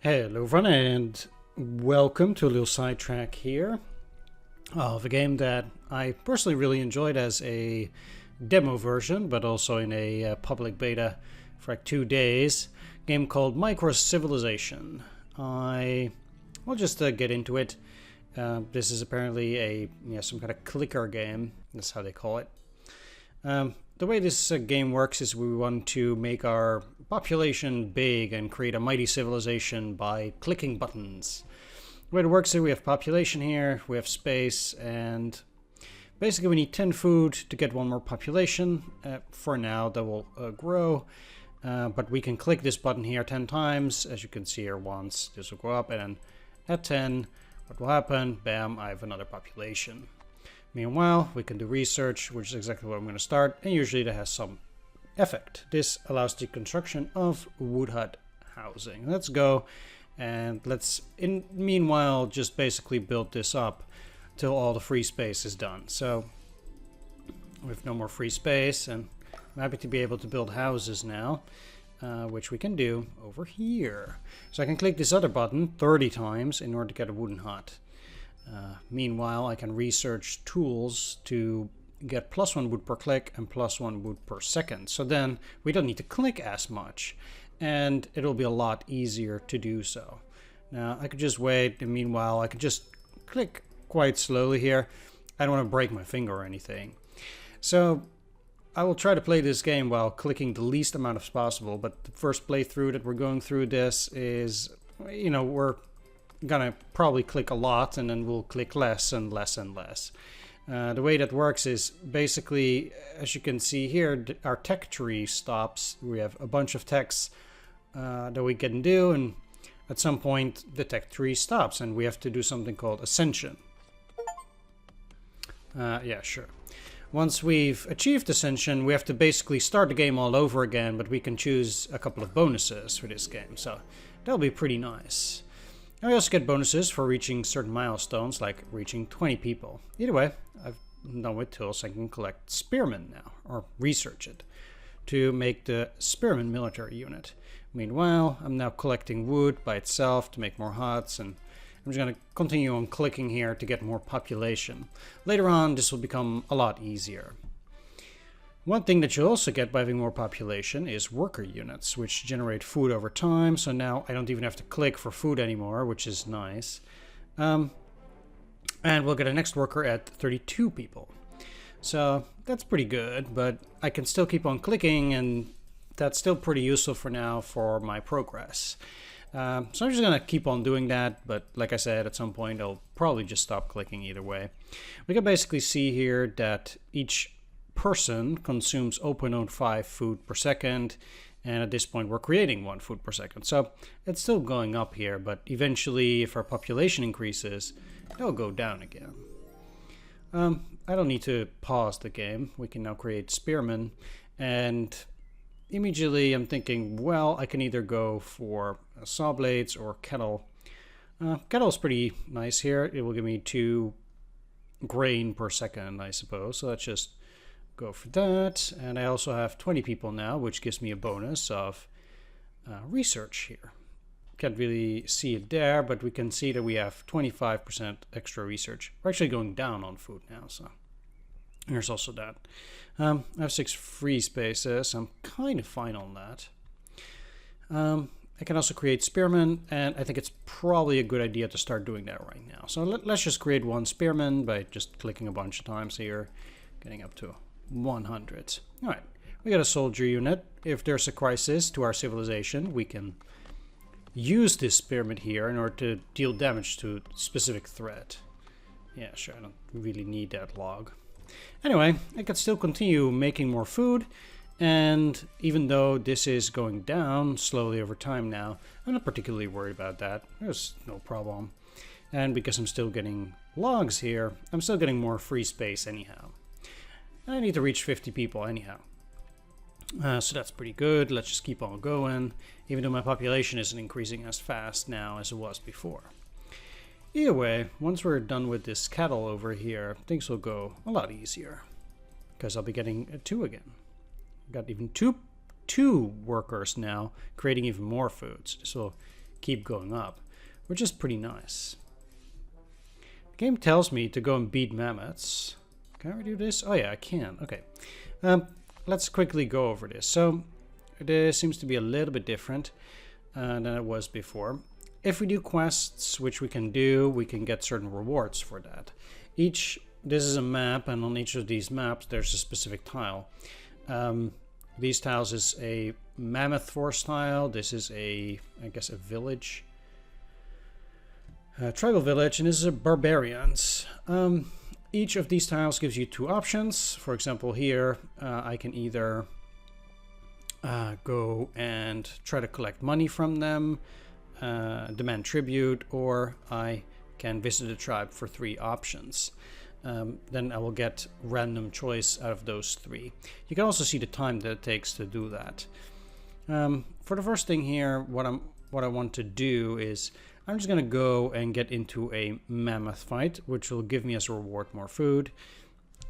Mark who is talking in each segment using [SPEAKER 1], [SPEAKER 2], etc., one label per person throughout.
[SPEAKER 1] Hello everyone and welcome to a little sidetrack here of a game that I personally really enjoyed as a demo version, but also in a public beta for like 2 days. A game called Microcivilization. I'll just get into it. This is apparently some kind of clicker game. That's how they call it. The way this game works is we want to make our population big and create a mighty civilization by clicking buttons. The way it works is we have population here, we have space, and basically we need 10 food to get one more population. For now that will grow, but we can click this button here 10 times. As you can see here, once this will go up, and then at 10 what will happen? Bam, I have another population. Meanwhile, we can do research, which is exactly what I'm going to start, and usually that has some effect. This allows the construction of wood hut housing. Let's go, and let's, meanwhile, just basically build this up till all the free space is done. So, we have no more free space, and I'm happy to be able to build houses now, which we can do over here. So I can click this other button 30 times in order to get a wooden hut. Meanwhile, I can research tools to get +1 wood per click and +1 wood per second. So then we don't need to click as much, and it'll be a lot easier to do so. Now I could just wait, and meanwhile I could just click quite slowly here. I don't want to break my finger or anything. So I will try to play this game while clicking the least amount as possible, but the first playthrough that we're going through this is, we're gonna probably click a lot, and then we'll click less and less and less. The way that works is basically, as you can see here, our tech tree stops. We have a bunch of techs that we can do, and at some point the tech tree stops and we have to do something called ascension. Yeah, sure. Once we've achieved ascension, we have to basically start the game all over again, but we can choose a couple of bonuses for this game, so that'll be pretty nice. And we also get bonuses for reaching certain milestones, like reaching 20 people. Either way, I've done with tools. I can collect spearmen now, or research it, to make the spearmen military unit. Meanwhile, I'm now collecting wood by itself to make more huts, and I'm just going to continue on clicking here to get more population. Later on, this will become a lot easier. One thing that you also get by having more population is worker units, which generate food over time. So now I don't even have to click for food anymore, which is nice. And we'll get a next worker at 32 people. So that's pretty good, but I can still keep on clicking, and that's still pretty useful for now for my progress. So I'm just going to keep on doing that, but like I said, at some point I'll probably just stop clicking either way. We can basically see here that each person consumes 0.05 food per second, and at this point we're creating 1 food per second. So it's still going up here, but eventually if our population increases, it'll go down again. I don't need to pause the game. We can now create spearmen, and immediately I'm thinking, well, I can either go for saw blades or kettle. Kettle's pretty nice here. It will give me 2 grain per second, I suppose. So let's just go for that. And I also have 20 people now, which gives me a bonus of research here. Can't really see it there, but we can see that we have 25% extra research. We're actually going down on food now, so there's also that. I have 6 free spaces. I'm kind of fine on that. I can also create spearmen, and I think it's probably a good idea to start doing that right now. So let's just create 1 spearman by just clicking a bunch of times here, getting up to 100. All right, we got a soldier unit. If there's a crisis to our civilization, we can use this spearman here in order to deal damage to a specific threat. Yeah, sure, I don't really need that log. Anyway, I can still continue making more food, and even though this is going down slowly over time now, I'm not particularly worried about that. There's no problem. And because I'm still getting logs here, I'm still getting more free space anyhow. I need to reach 50 people anyhow. So that's pretty good. Let's just keep on going, even though my population isn't increasing as fast now as it was before. Either way, once we're done with this cattle over here, things will go a lot easier, because I'll be getting 2 again. Got even two workers now, creating even more foods. This will keep going up, which is pretty nice. The game tells me to go and beat mammoths. Can I do this? Oh yeah, I can. Okay. Let's quickly go over this. So this seems to be a little bit different than it was before. If we do quests, which we can do, we can get certain rewards for that. This is a map, and on each of these maps there's a specific tile. These tiles is a mammoth forest tile. This is I guess a village. Tribal village, and this is a barbarians. Each of these tiles gives you two options. For example, here I can either go and try to collect money from them, demand tribute, or I can visit a tribe for 3 options. Then I will get random choice out of those 3. You can also see the time that it takes to do that. For the first thing here, what I want to do is I'm just gonna go and get into a mammoth fight, which will give me as a reward more food.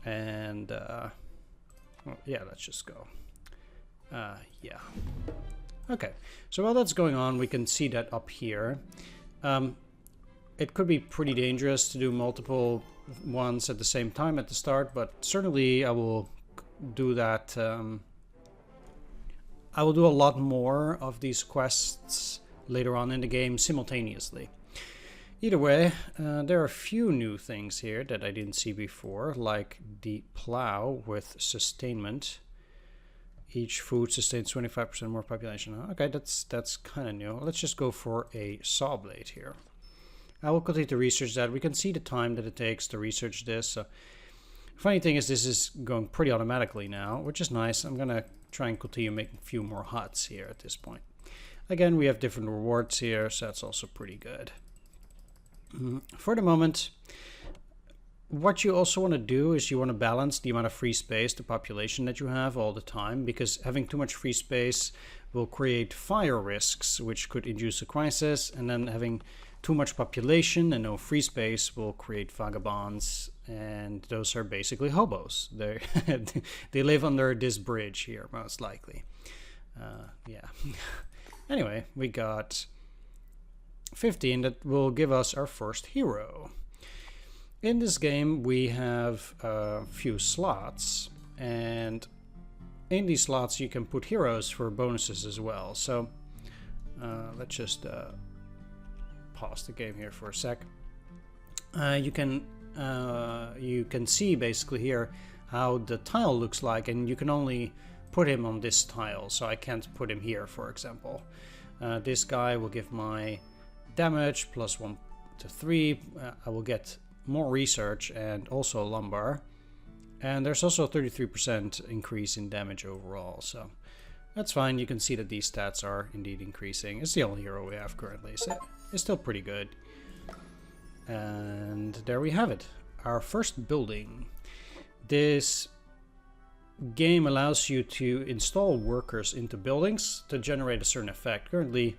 [SPEAKER 1] And well, yeah, let's just go. Yeah. Okay, so while that's going on, we can see that up here. It could be pretty dangerous to do multiple ones at the same time at the start, but certainly I will do that. I will do a lot more of these quests later on in the game simultaneously. Either way, there are a few new things here that I didn't see before, like the plow with sustainment. Each food sustains 25% more population. Okay, that's kind of new. Let's just go for a saw blade here. I will continue to research that. We can see the time that it takes to research this. So, funny thing is, this is going pretty automatically now, which is nice. I'm gonna try and continue making a few more huts here at this point. Again, we have different rewards here, so that's also pretty good. For the moment, what you also want to do is you want to balance the amount of free space, the population that you have all the time, because having too much free space will create fire risks, which could induce a crisis, and then having too much population and no free space will create vagabonds, and those are basically hobos. They live under this bridge here, most likely. Yeah. Anyway, we got 15 that will give us our first hero. In this game, we have a few slots, and in these slots you can put heroes for bonuses as well. So let's just pause the game here for a sec. You can see basically here how the tile looks like, and you can only put him on this tile, so I can't put him here, for example. This guy will give my damage plus 1 to 3. I will get more research and also lumber, and there's also a 33% increase in damage overall, so that's fine. You can see that these stats are indeed increasing. It's the only hero we have currently, so it's still pretty good. And there we have it, our first building. This game allows you to install workers into buildings to generate a certain effect. Currently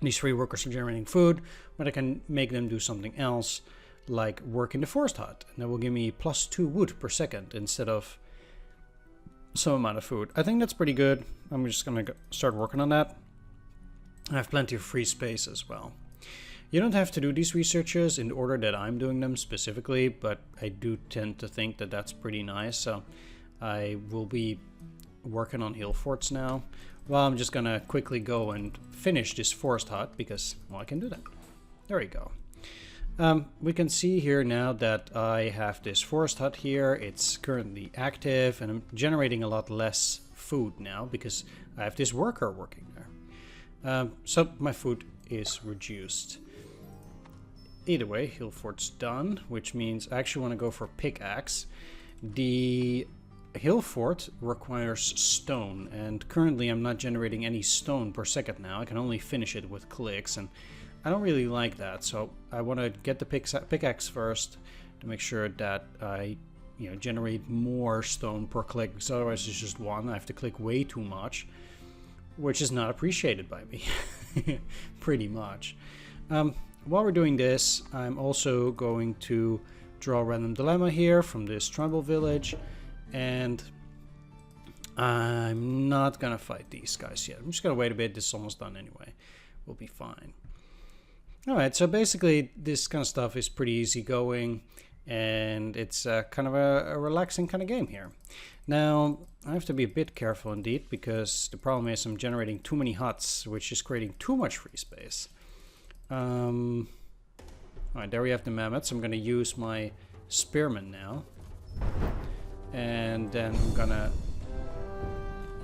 [SPEAKER 1] these 3 workers are generating food, but I can make them do something else, like work in the forest hut, and that will give me plus 2 wood per second instead of some amount of food. I think that's pretty good. I'm just gonna start working on that. I have plenty of free space as well. You don't have to do these researches in the order that I'm doing them specifically, but I do tend to think that that's pretty nice. So I will be working on hill forts now. Well, I'm just gonna quickly go and finish this forest hut because, well, I can do that. There we go. We can see here now that I have this forest hut here. It's currently active, and I'm generating a lot less food now because I have this worker working there. So my food is reduced. Either way, hill fort's done, which means I actually want to go for pickaxe. The hill fort requires stone, and currently I'm not generating any stone per second now. I can only finish it with clicks, and I don't really like that, so I want to get the pickaxe first to make sure that I generate more stone per click, because otherwise it's just one. I have to click way too much, which is not appreciated by me. Pretty much. While we're doing this, I'm also going to draw a random dilemma here from this tribal village, and I'm not gonna fight these guys yet. I'm just gonna wait a bit. This is almost done anyway. We'll be fine. Alright, so basically this kind of stuff is pretty easy going, and it's kind of a relaxing kind of game here. Now, I have to be a bit careful indeed, because the problem is I'm generating too many huts, which is creating too much free space. Alright, there we have the mammoths. I'm going to use my spearmen now. And then I'm going to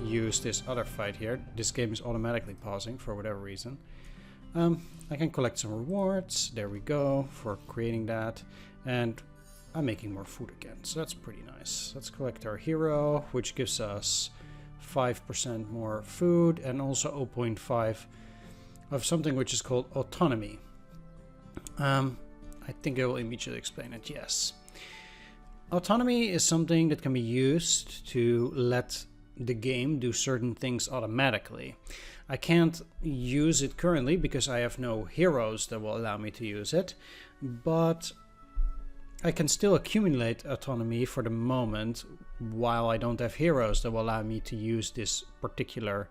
[SPEAKER 1] use this other fight here. This game is automatically pausing for whatever reason. I can collect some rewards. There we go, for creating that. And I'm making more food again, so that's pretty nice. Let's collect our hero, which gives us 5% more food, and also 0.5 of something which is called autonomy. I think I will immediately explain it, yes. Autonomy is something that can be used to let the game do certain things automatically. I can't use it currently because I have no heroes that will allow me to use it, but I can still accumulate autonomy for the moment while I don't have heroes that will allow me to use this particular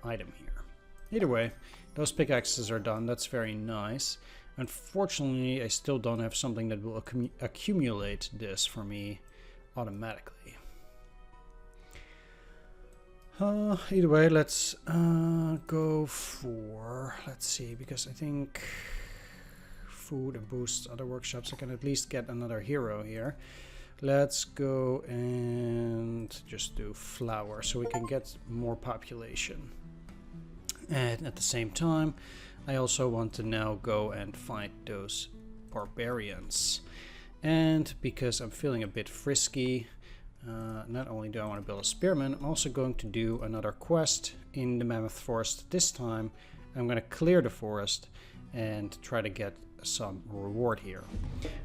[SPEAKER 1] item here. Either way, those pickaxes are done. That's very nice. Unfortunately, I still don't have something that will accumulate this for me automatically. Either way, let's go for, let's see, because I think food and boosts other workshops, I can at least get another hero here. Let's go and just do flour so we can get more population. And at the same time, I also want to now go and fight those barbarians. And because I'm feeling a bit frisky, not only do I want to build a spearman, I'm also going to do another quest in the Mammoth Forest this time. I'm going to clear the forest and try to get some reward here.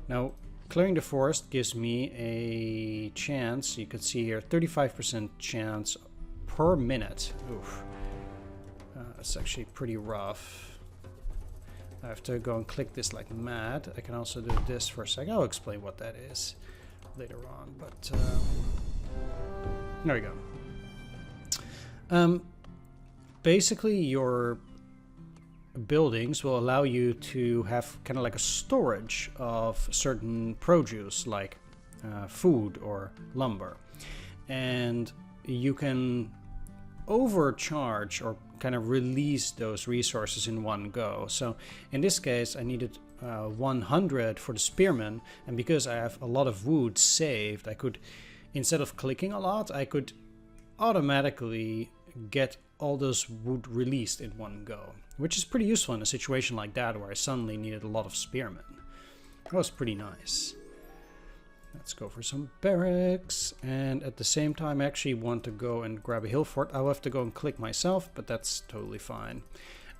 [SPEAKER 1] Now, clearing the forest gives me a chance, you can see here, 35% chance per minute. Oof. It's actually pretty rough. I have to go and click this like mad. I can also do this for a second. I'll explain what that is later on, but there we go. Basically, your buildings will allow you to have kind of like a storage of certain produce, like food or lumber, and you can overcharge or kind of release those resources in one go. So in this case I needed 100 for the spearmen, and because I have a lot of wood saved, I could, instead of clicking a lot, I could automatically get all those wood released in one go, which is pretty useful in a situation like that where I suddenly needed a lot of spearmen. That was pretty nice. Let's go for some barracks, and at the same time I actually want to go and grab a hill fort. I'll have to go and click myself, but that's totally fine.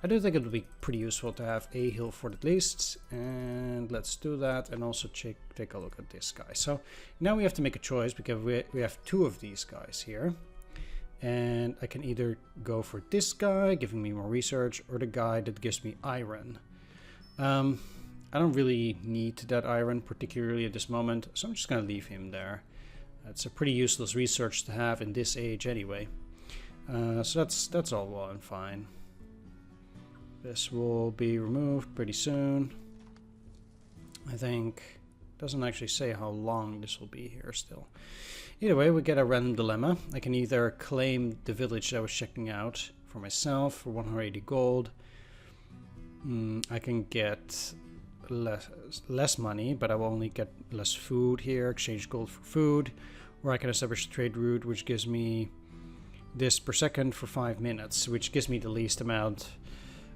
[SPEAKER 1] I do think it would be pretty useful to have a hill fort at least, and let's do that, and also take a look at this guy. So now we have to make a choice because we have two of these guys here, and I can either go for this guy giving me more research or the guy that gives me iron. I don't really need that iron particularly at this moment, so I'm just going to leave him there. It's a pretty useless research to have in this age anyway. So that's all well and fine. This will be removed pretty soon. I think doesn't actually say how long this will be here still. Either way, we get a random dilemma. I can either claim the village that I was checking out for myself for 180 gold. I can get less money, but I will only get less food here, exchange gold for food, or I can establish a trade route which gives me this per second for 5 minutes, which gives me the least amount,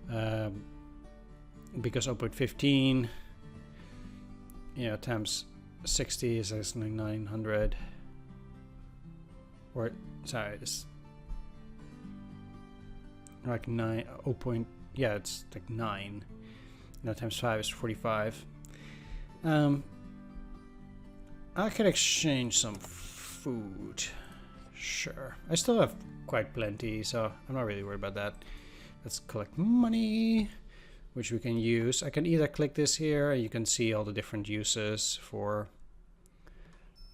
[SPEAKER 1] because 0.15 times 60 is like 900, or sorry, it's like 9 it's like 9. Now times 5 is 45. I could exchange some food. Sure. I still have quite plenty, so I'm not really worried about that. Let's collect money, which we can use. I can either click this here, and you can see all the different uses for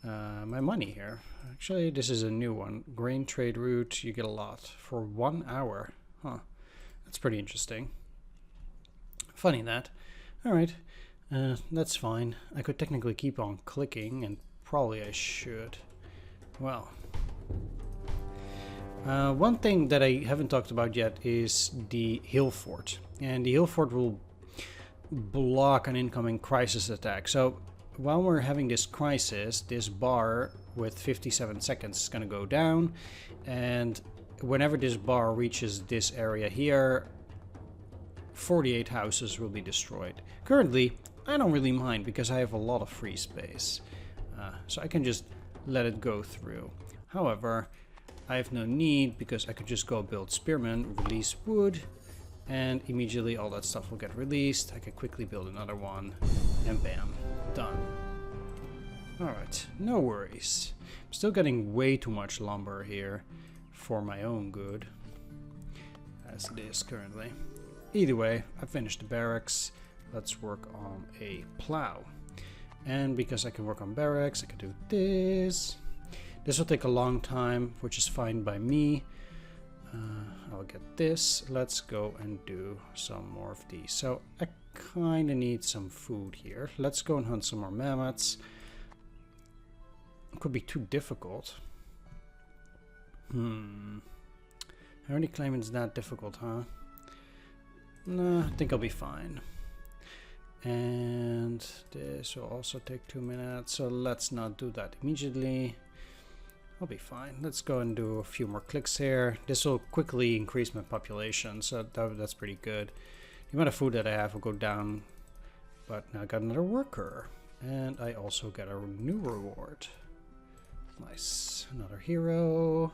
[SPEAKER 1] my money here. Actually, this is a new one. Grain trade route, you get a lot for 1 hour. Huh. That's pretty interesting. Funny that. Alright, that's fine. I could technically keep on clicking, and probably I should. Well. One thing that I haven't talked about yet is the hill fort. And the hill fort will block an incoming crisis attack. So while we're having this crisis, this bar with 57 seconds is going to go down, and whenever this bar reaches this area here, 48 houses will be destroyed. Currently, I don't really mind because I have a lot of free space, so I can just let it go through. However, I have no need because I could just go build spearmen, release wood, and immediately all that stuff will get released. I could quickly build another one, and bam, done. Alright, no worries. I'm still getting way too much lumber here for my own good, as it is currently. Either way, I finished the barracks. Let's work on a plow. And because I can work on barracks, I can do this. This will take a long time, which is fine by me. I'll get this. Let's go and do some more of these. So I kind of need some food here. Let's go and hunt some more mammoths. It could be too difficult. I already claim it's that difficult, huh? No, I think I'll be fine. And this will also take 2 minutes, so let's not do that immediately. I'll be fine. Let's go and do a few more clicks here. This will quickly increase my population, so that's pretty good. The amount of food that I have will go down, but now I got another worker. And I also get a new reward. Nice. Another hero.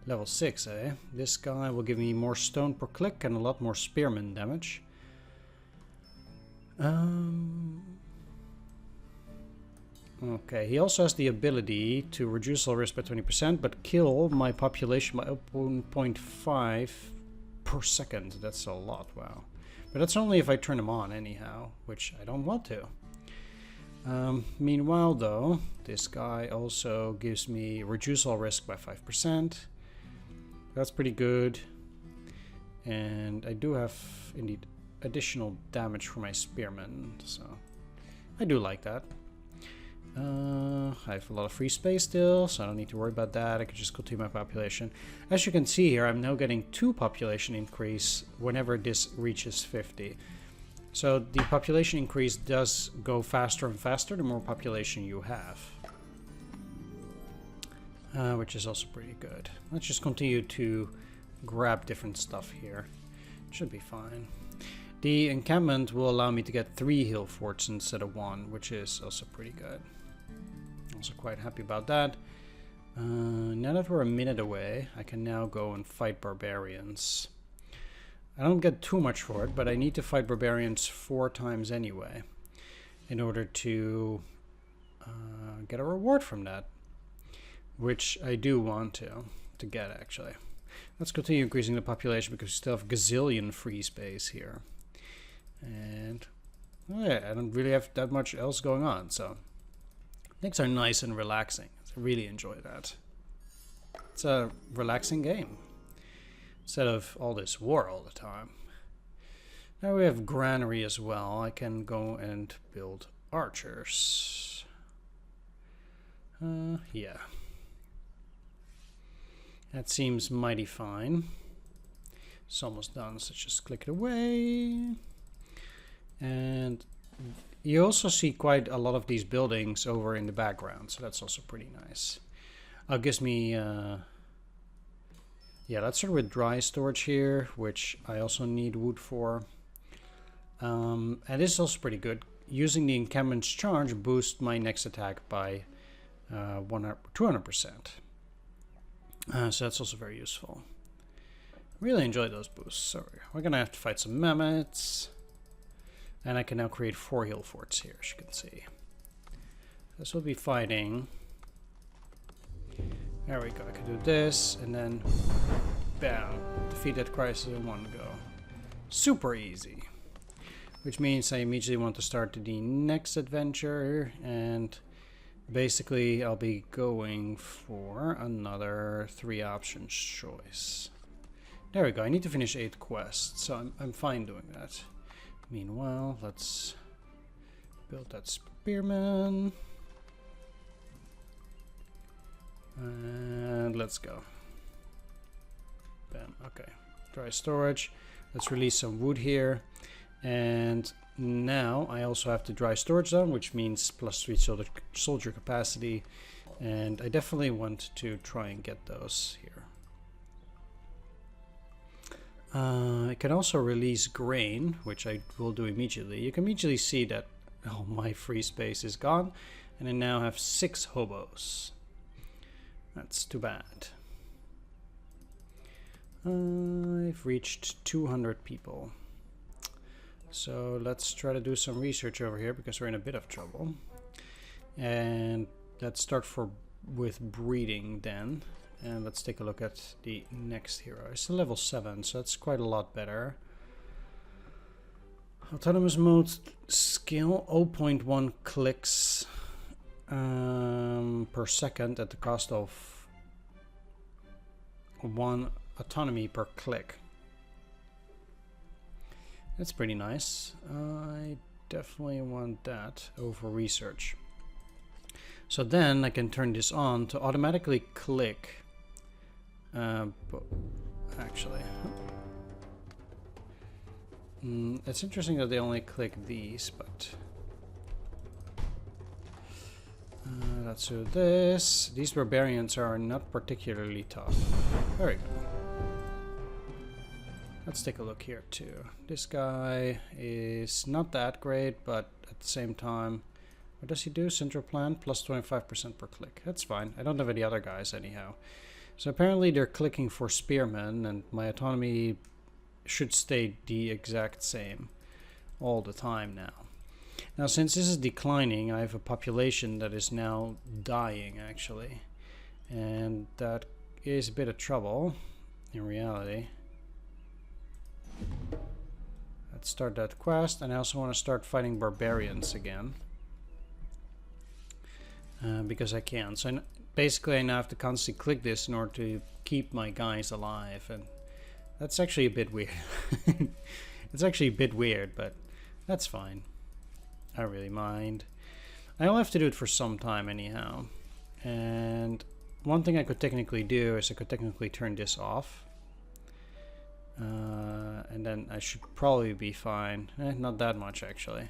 [SPEAKER 1] Level 6, eh? This guy will give me more stone per click and a lot more spearman damage. Okay, he also has the ability to reduce all risk by 20%, but kill my population by 0.5 per second. That's a lot, wow. But that's only if I turn him on anyhow, which I don't want to. Meanwhile, though, this guy also gives me reduce all risk by 5%. That's pretty good. And I do have, indeed, additional damage for my spearmen, so I do like that. I have a lot of free space still, so I don't need to worry about that. I can just continue my population. As you can see here, I'm now getting 2 population increase whenever this reaches 50. So the population increase does go faster and faster the more population you have. Which is also pretty good. Let's just continue to grab different stuff here. Should be fine. The encampment will allow me to get 3 hill forts instead of 1, which is also pretty good. Also quite happy about that. Now that we're a minute away, I can now go and fight barbarians. I don't get too much for it, but I need to fight barbarians 4 times anyway in order to get a reward from that, which I do want to get actually. Let's continue increasing the population because we still have gazillion free space here. And well, yeah, I don't really have that much else going on, so things are nice and relaxing. I really enjoy that. It's a relaxing game instead of all this war all the time. Now we have granary as well. I can go and build archers. Yeah. That seems mighty fine. It's almost done, so just click it away. And you also see quite a lot of these buildings over in the background, so that's also pretty nice. Gives me, yeah, let's start with dry storage here, which I also need wood for. And this is also pretty good. Using the encampment's charge boost my next attack by 200%. So that's also very useful. Really enjoy those boosts. So we're gonna have to fight some mammoths. And I can now create 4 hill forts here, as you can see. This will be fighting. There we go. I can do this, and then bam, defeat that crisis in one go. Super easy. Which means I immediately want to start the next adventure, and basically I'll be going for another 3 options choice. There we go. I need to finish 8 quests, so I'm fine doing that. Meanwhile, let's build that spearman. And let's go. Bam, okay. Dry storage. Let's release some wood here. And now I also have the dry storage zone, which means +3 soldier capacity. And I definitely want to try and get those here. I can also release grain, which I will do immediately. You can immediately see that all my free space is gone. And I now have 6 hobos. That's too bad. I've reached 200 people. So let's try to do some research over here because we're in a bit of trouble. And let's start with breeding then. And let's take a look at the next hero. It's a level 7, so that's quite a lot better. Autonomous mode skill 0.1 clicks per second at the cost of 1 autonomy per click. That's pretty nice. I definitely want that over research. So then I can turn this on to automatically click. But actually, it's interesting that they only click these, but let's do this. These barbarians are not particularly tough. There we go. Let's take a look here too. This guy is not that great, but at the same time, what does he do? Central plant plus 25% per click. That's fine. I don't have any other guys anyhow. So apparently they're clicking for spearmen, and my autonomy should stay the exact same all the time now. Now, since this is declining, I have a population that is now dying, actually. And that is a bit of trouble, in reality. Let's start that quest, and I also want to start fighting barbarians again. Because I can. So basically I now have to constantly click this in order to keep my guys alive, and that's actually a bit weird. It's actually a bit weird, but that's fine. I don't really mind. I only have to do it for some time anyhow. And one thing I could technically do is I could technically turn this off. And then I should probably be fine. Not that much actually.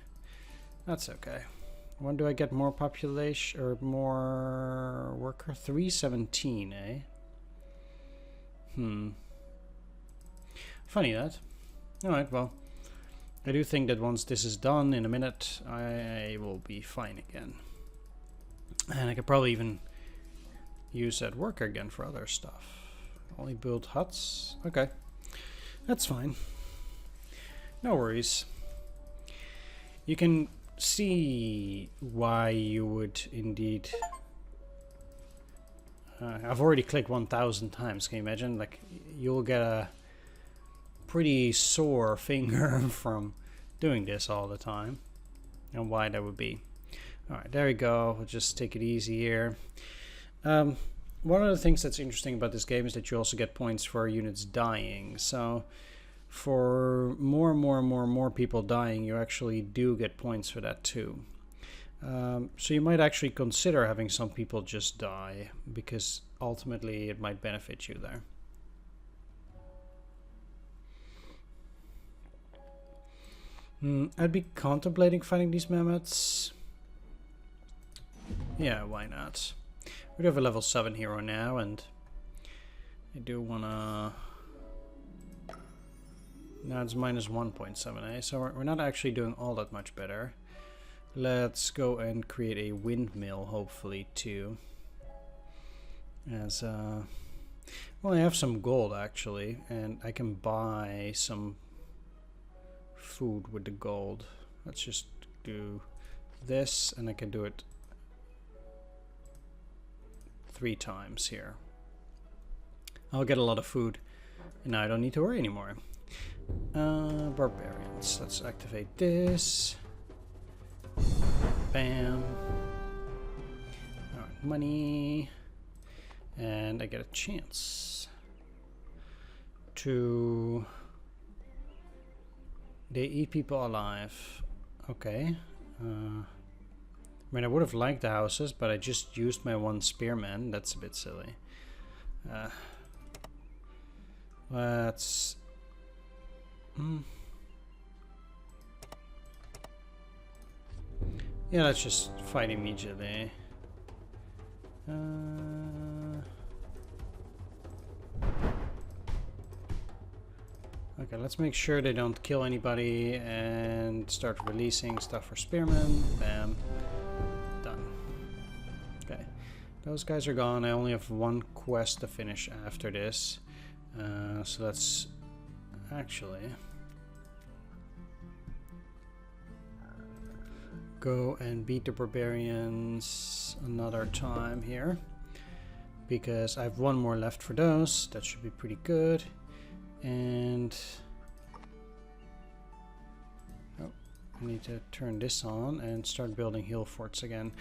[SPEAKER 1] That's okay. When do I get more population or more worker? 317, eh? Funny that. Alright, well, I do think that once this is done in a minute, I will be fine again. And I could probably even use that worker again for other stuff. Only build huts? Okay. That's fine. No worries. You can see why you would indeed... I've already clicked 1,000 times. Can you imagine? Like, you'll get a pretty sore finger from doing this all the time. And why that would be. Alright, there we go. We'll just take it easy here. One of the things that's interesting about this game is that you also get points for units dying. So for more people dying, you actually do get points for that too. So you might actually consider having some people just die, because ultimately it might benefit you there. I'd be contemplating fighting these mammoths. Yeah, why not? We do have a level 7 hero now, and I do wanna... Now it's minus 1.7, so we're not actually doing all that much better. Let's go and create a windmill, hopefully, too. As, well, I have some gold, actually, and I can buy some food with the gold. Let's just do this, and I can do it 3 times here. I'll get a lot of food, and now I don't need to worry anymore. Barbarians. Let's activate this. Bam. Alright, money. And I get a chance to They eat people alive. Okay. I mean, I would have liked the houses, but I just used my one spearman. That's a bit silly. Let's... Yeah, let's just fight immediately. Okay, let's make sure they don't kill anybody and start releasing stuff for spearmen. Bam. Done. Okay. Those guys are gone. I only have one quest to finish after this. So let's actually go and beat the barbarians another time here. Because I have one more left for those. That should be pretty good. And oh, I need to turn this on and start building hill forts again.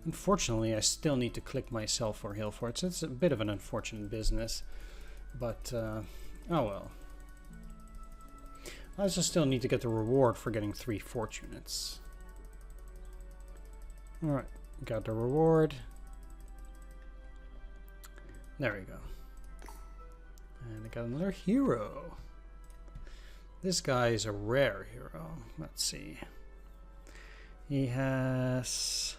[SPEAKER 1] Unfortunately, I still need to click myself for hill forts. It's a bit of an unfortunate business, but oh well. I also still need to get the reward for getting 3 fort units. Alright, got the reward. There we go. And I got another hero. This guy is a rare hero. Let's see. He has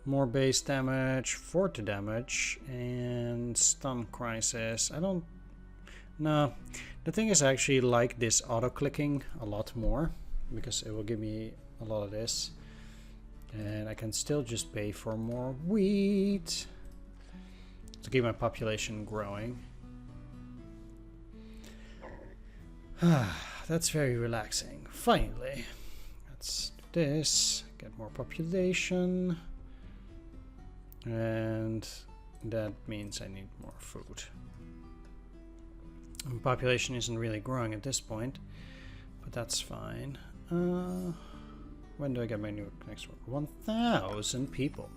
[SPEAKER 1] more base damage, fort damage, and stun crisis. I don't... No. The thing is, I actually like this auto-clicking a lot more, because it will give me a lot of this. And I can still just pay for more wheat to keep my population growing. That's very relaxing. Finally. Let's do this. Get more population. And that means I need more food. And population isn't really growing at this point, but that's fine. When do I get my new next one? 1,000 people.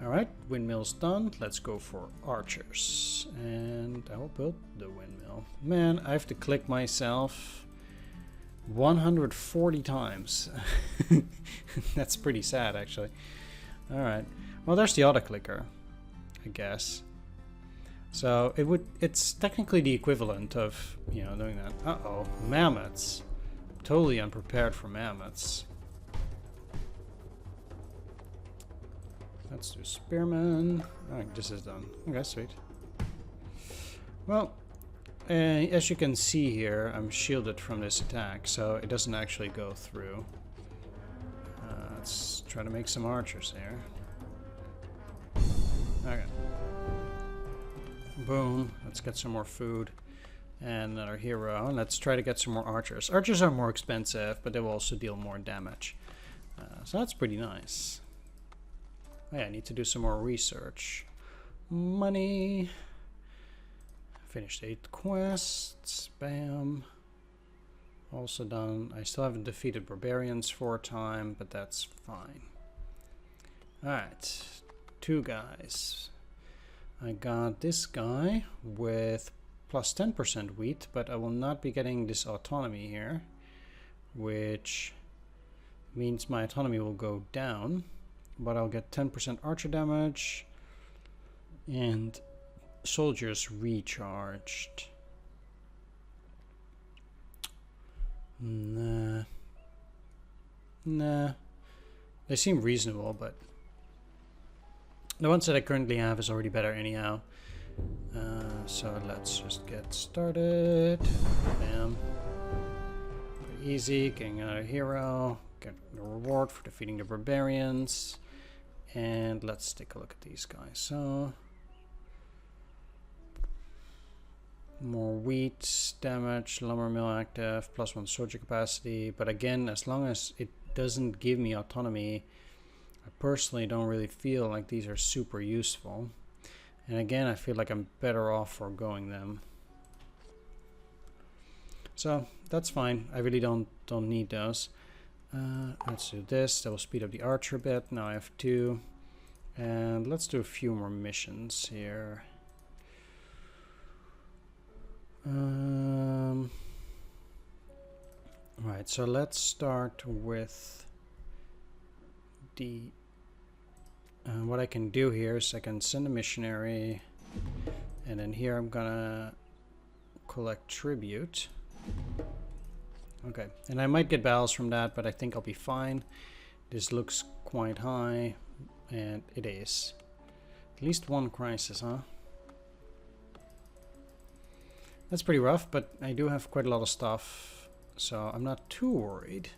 [SPEAKER 1] Alright, windmill's done. Let's go for archers. And I will build the windmill. Man, I have to click myself 140 times. That's pretty sad, actually. Alright. Well, there's the auto-clicker, I guess. So it's technically the equivalent of, you know, doing that. Uh-oh, mammoths. Totally unprepared for mammoths. Let's do spearman. Alright, this is done. Okay, sweet. Well, as you can see here, I'm shielded from this attack, so it doesn't actually go through. Let's try to make some archers here. Okay. Boom. Let's get some more food. And another hero. And let's try to get some more archers. Archers are more expensive, but they will also deal more damage. So that's pretty nice. Oh, yeah, I need to do some more research. Money. Finished 8 quests. Bam. Also done. I still haven't defeated barbarians for a time, but that's fine. Alright. 2 guys. I got this guy with plus 10% wheat, but I will not be getting this autonomy here, which means my autonomy will go down, but I'll get 10% archer damage and soldiers recharged. Nah. They seem reasonable, but the ones that I currently have is already better anyhow. So let's just get started. Bam. Pretty easy. Getting another hero. Get the reward for defeating the barbarians. And let's take a look at these guys. So more wheat damage, lumber mill active, +1 soldier capacity. But again, as long as it doesn't give me autonomy, I personally don't really feel like these are super useful. And again, I feel like I'm better off foregoing them. So that's fine. I really don't need those. Let's do this. That will speed up the archer a bit. Now I have 2. And let's do a few more missions here. Right, so let's start with the... what I can do here is I can send a missionary, and then here I'm gonna collect tribute. Okay, and I might get battles from that, but I think I'll be fine. This looks quite high, and it is. At least one crisis, huh? That's pretty rough, but I do have quite a lot of stuff, so I'm not too worried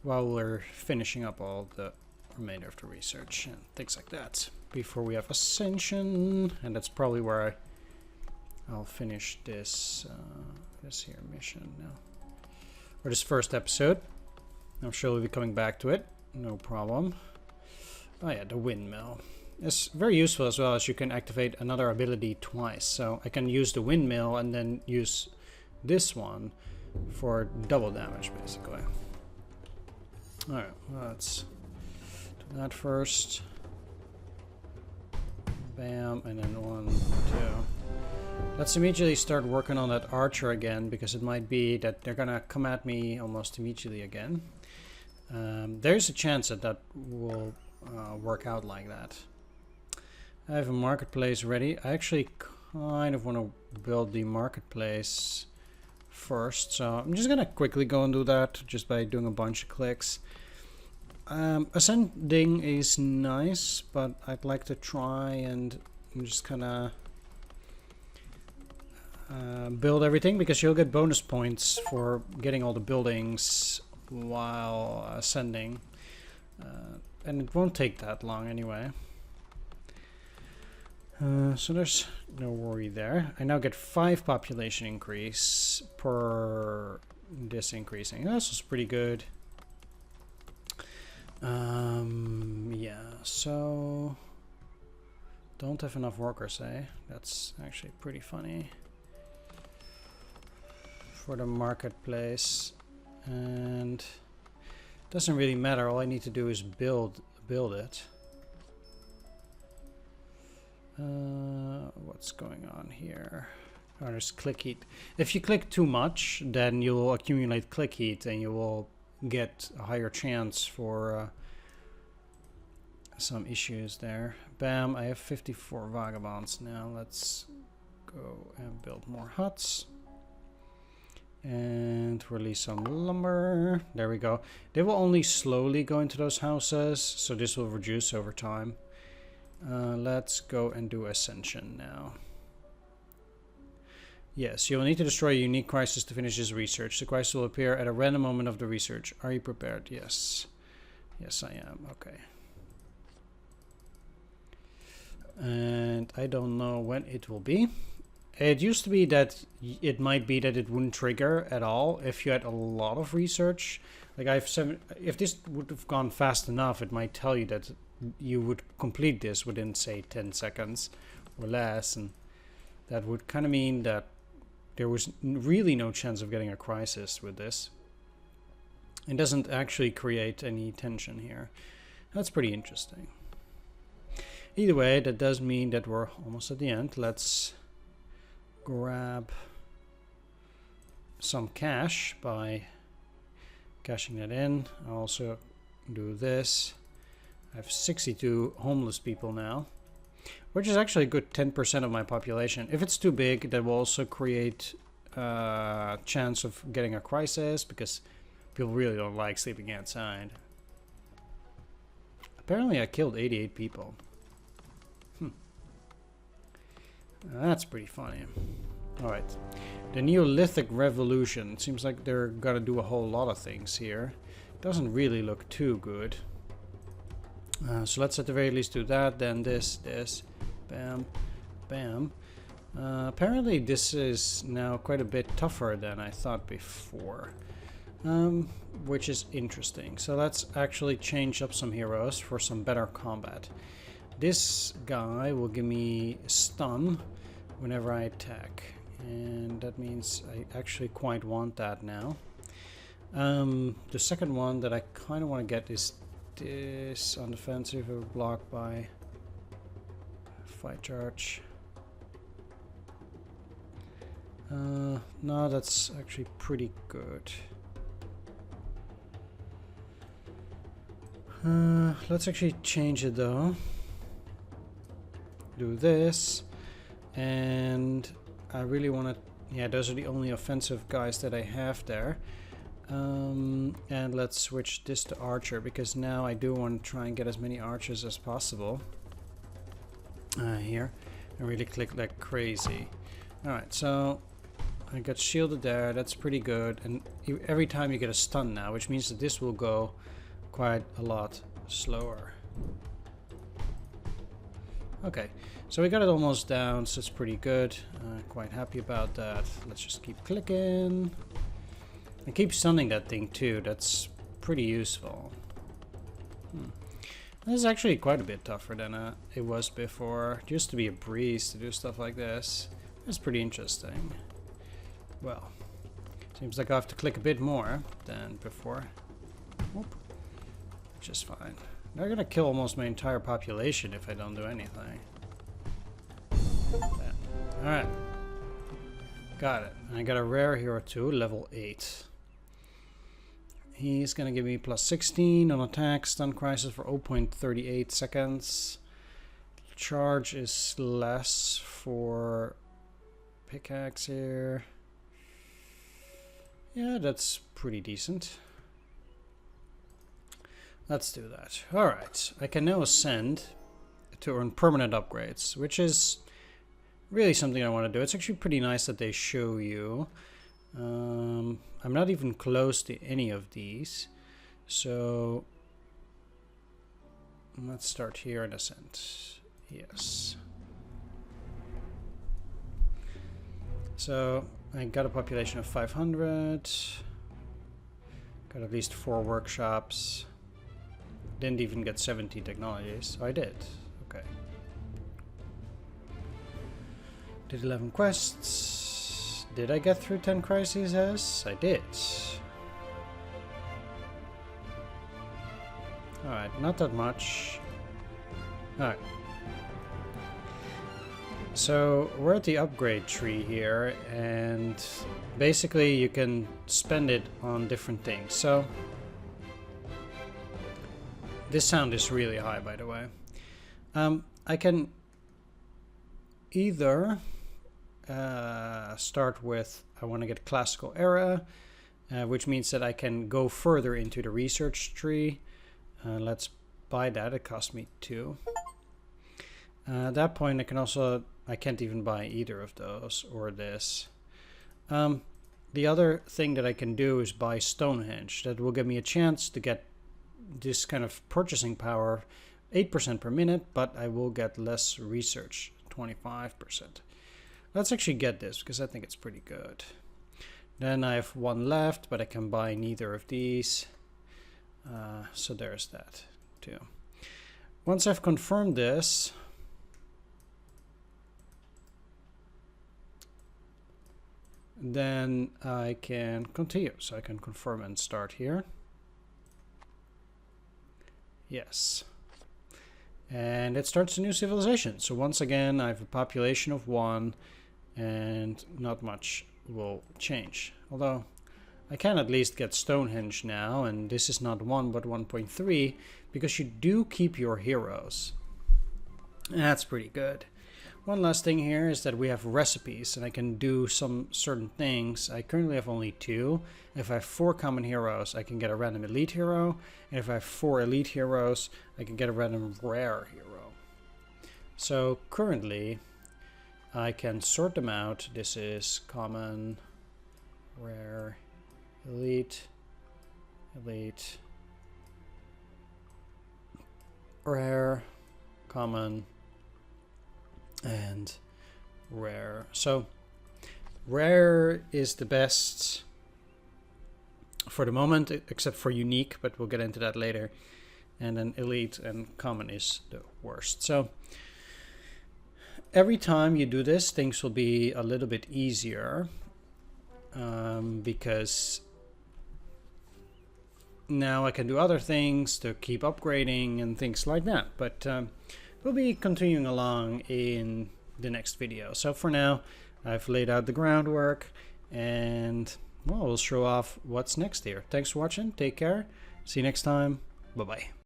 [SPEAKER 1] while we're finishing up all the remainder of the research and things like that before we have Ascension, and that's probably where I'll finish this this here mission now, or this first episode. I'm sure we'll be coming back to it, no problem. Oh yeah, the windmill. It's very useful as well, as you can activate another ability twice. So I can use the windmill and then use this one for double damage, basically. Alright, well, let's do that first. Bam, and then 1, 2. Let's immediately start working on that archer again, because it might be that they're gonna come at me almost immediately again. There's a chance that that will work out like that. I have a marketplace ready. I actually kind of want to build the marketplace first, so I'm just gonna quickly go and do that just by doing a bunch of clicks. Ascending is nice, but I'd like to try and just kind of build everything, because you'll get bonus points for getting all the buildings while ascending, and it won't take that long anyway. So there's no worry there. I now get 5 population increase per this increasing. This is pretty good. Yeah, so don't have enough workers, eh? That's actually pretty funny for the marketplace, and doesn't really matter. All I need to do is build it. What's going on here? Oh, there's click heat. If you click too much, then you'll accumulate click heat, and you will get a higher chance for some issues there. Bam, I have 54 vagabonds now. Let's go and build more huts and release some lumber. There we go. They will only slowly go into those houses, so this will reduce over time. Let's go and do Ascension now. Yes, you will need to destroy a unique crisis to finish this research. The crisis will appear at a random moment of the research. Are you prepared? Yes. Yes, I am. Okay. And I don't know when it will be. It used to be that it might be that it wouldn't trigger at all if you had a lot of research. Like if this would have gone fast enough, it might tell you that you would complete this within, say, 10 seconds or less, and that would kind of mean that there was really no chance of getting a crisis with this. It doesn't actually create any tension here. That's pretty interesting. Either way, that does mean that we're almost at the end. Let's grab some cash by cashing that in. I'll also do this. I have 62 homeless people now, which is actually a good 10% of my population. If it's too big, that will also create a chance of getting a crisis, because people really don't like sleeping outside. Apparently I killed 88 people. That's pretty funny. Alright. The Neolithic Revolution. Seems like they're gonna do a whole lot of things here. Doesn't really look too good. So let's at the very least do that, then this, bam, bam. Apparently this is now quite a bit tougher than I thought before, which is interesting. So let's actually change up some heroes for some better combat. This guy will give me stun whenever I attack, and that means I actually quite want that now. The second one that I kind of want to get is this on defensive, blocked by fight charge. No, that's actually pretty good. Let's actually change it though. Do this. And I really want to... Yeah, those are the only offensive guys that I have there. And let's switch this to archer, because now I do want to try and get as many archers as possible. Here. And really click like crazy. Alright, so I got shielded there. That's pretty good. And every time you get a stun now, which means that this will go quite a lot slower. Okay, so we got it almost down, so it's pretty good. Quite happy about that. Let's just keep clicking. And keep stunning that thing too. That's pretty useful. This is actually quite a bit tougher than it was before. It used to be a breeze to do stuff like this. It's pretty interesting. Well, seems like I have to click a bit more than before. Whoop. Which is fine. They're gonna kill almost my entire population if I don't do anything. Alright. Got it. And I got a rare hero too, level 8. He's gonna give me plus 16 on attack, stun crisis for 0.38 seconds. Charge is less for pickaxe here. Yeah, that's pretty decent. Let's do that. Alright, I can now ascend to earn permanent upgrades, which is really something I want to do. It's actually pretty nice that they show you. I'm not even close to any of these. So let's start here and ascend. Yes. So I got a population of 500. Got at least 4 workshops. Didn't even get 70 technologies. So I did. Okay. Did 11 quests. Did I get through 10 crises? Yes, I did. Alright, not that much. Alright. So we're at the upgrade tree here, and basically you can spend it on different things. So this sound is really high, by the way. I can either start with, I want to get classical era, which means that I can go further into the research tree. Let's buy that. It cost me 2. At that point I can't even buy either of those or this. The other thing that I can do is buy Stonehenge. That will give me a chance to get this kind of purchasing power, 8% per minute, but I will get less research, 25%. Let's actually get this because I think it's pretty good. Then I have 1 left, but I can buy neither of these. So there's that too. Once I've confirmed this, then I can continue. So I can confirm and start here. Yes. And it starts a new civilization. So once again, I have a population of 1 and not much will change. Although I can at least get Stonehenge now, and this is not 1 but 1.3 because you do keep your heroes. And that's pretty good. One last thing here is that we have recipes and I can do some certain things. I currently have only 2. If I have 4 common heroes, I can get a random elite hero. And if I have 4 elite heroes, I can get a random rare hero. So currently, I can sort them out. This is common, rare, elite, elite, rare, common, and rare. So rare is the best for the moment, except for unique, but we'll get into that later. And then elite and common is the worst. So every time you do this, things will be a little bit easier because now I can do other things to keep upgrading and things like that. But we'll be continuing along in the next video. So for now, I've laid out the groundwork and well, we'll show off what's next here. Thanks for watching. Take care. See you next time. Bye-bye.